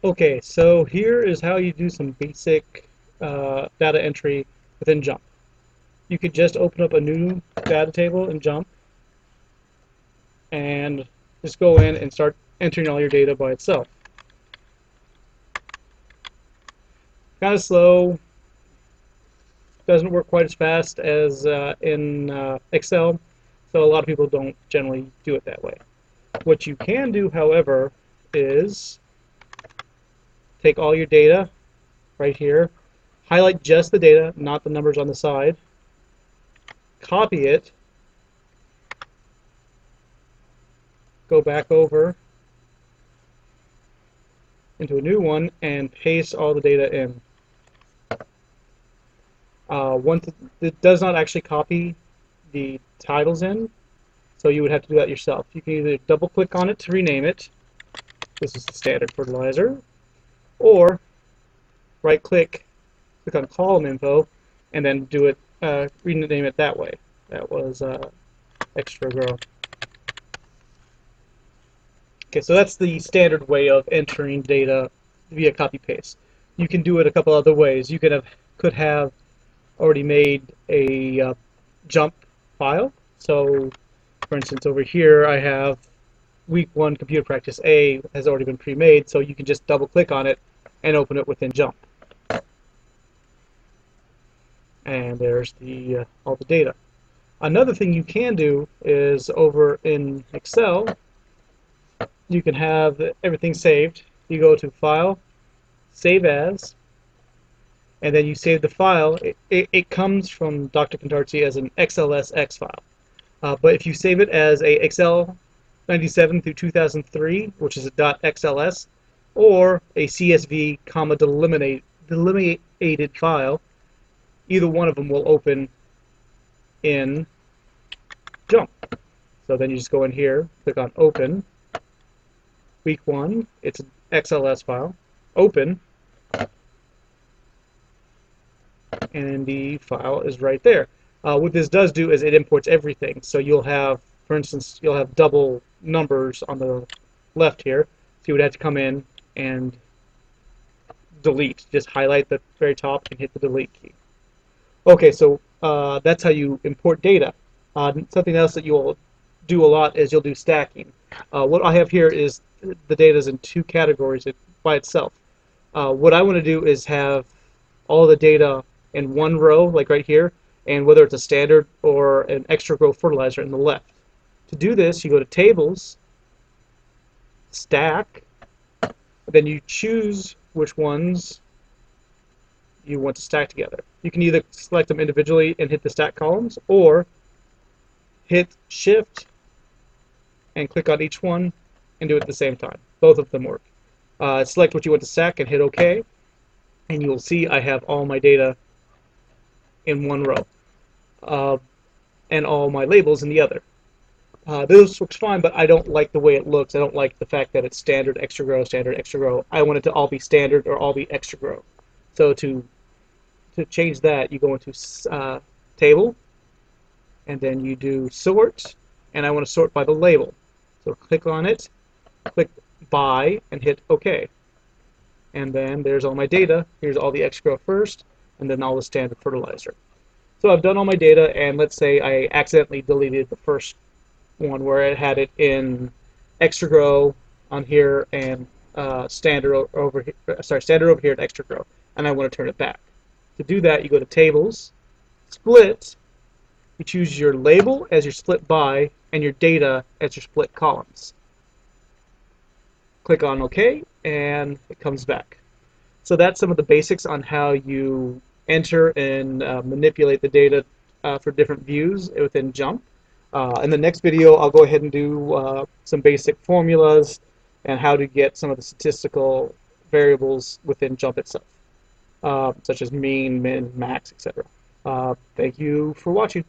Okay, so here is how you do some basic data entry within JMP. You could just open up a new data table in JMP and just go in and start entering all your data by itself. Kind of slow, doesn't work quite as fast as in Excel, so a lot of people don't generally do it that way. What you can do, however, is take all your data right here, highlight just the data, not the numbers on the side, copy it, go back over into a new one, and paste all the data in. Once it does not actually copy the titles in, so you would have to do that yourself. You can either double click on it to rename it, this is the standard fertilizer, or right click, click on column info, and then do it, rename it that way. That was extra grow. Okay, so that's the standard way of entering data via copy paste. You can do it a couple other ways. You could have already made a JMP file. So, for instance, over here I have week 1 computer practice A has already been pre-made, so you can just double click on it and open it within JMP. And there's the all the data. Another thing you can do is over in Excel, you can have everything saved. You go to File, Save As, and then you save the file. It comes from Dr. Contarci as an XLSX file. But if you save it as a Excel 97 through 2003, which is a .xls, or a CSV, comma, delimited file, either one of them will open in JMP. So then you just go in here, click on Open. Week 1, it's an XLS file. Open. And the file is right there. What this does do is it imports everything. So you'll have, for instance, you'll have double numbers on the left here. So you would have to come in and delete. Just highlight the very top and hit the delete key. Okay, so that's how you import data. Something else that you'll do a lot is you'll do stacking. What I have here is the data is in 2 categories by itself. What I want to do is have all the data in one row, like right here, and whether it's a standard or an extra grow fertilizer in the left. To do this, you go to Tables, Stack, then you choose which ones you want to stack together. You can either select them individually and hit the stack columns, or hit Shift and click on each one and do it at the same time. Both of them work. Select what you want to stack and hit OK, and you'll see I have all my data in one row, and all my labels in the other. This looks fine, but I don't like the way it looks. I don't like the fact that it's standard, extra grow, standard, extra grow. I want it to all be standard or all be extra grow. So to change that, you go into Table, and then you do Sort, and I want to sort by the label. So click on it, click By, and hit OK. And then there's all my data. Here's all the extra grow first, and then all the standard fertilizer. So I've done all my data, and let's say I accidentally deleted the first one where it had it in extra grow on here and standard over here, standard over here and extra grow, and I want to turn it back. To do that, you go to Tables, Split, you choose your label as your split by and your data as your split columns. Click on OK, and it comes back. So that's some of the basics on how you enter and manipulate the data for different views within JMP. In the next video, I'll go ahead and do some basic formulas and how to get some of the statistical variables within JMP itself, such as mean, min, max, etc. Thank you for watching.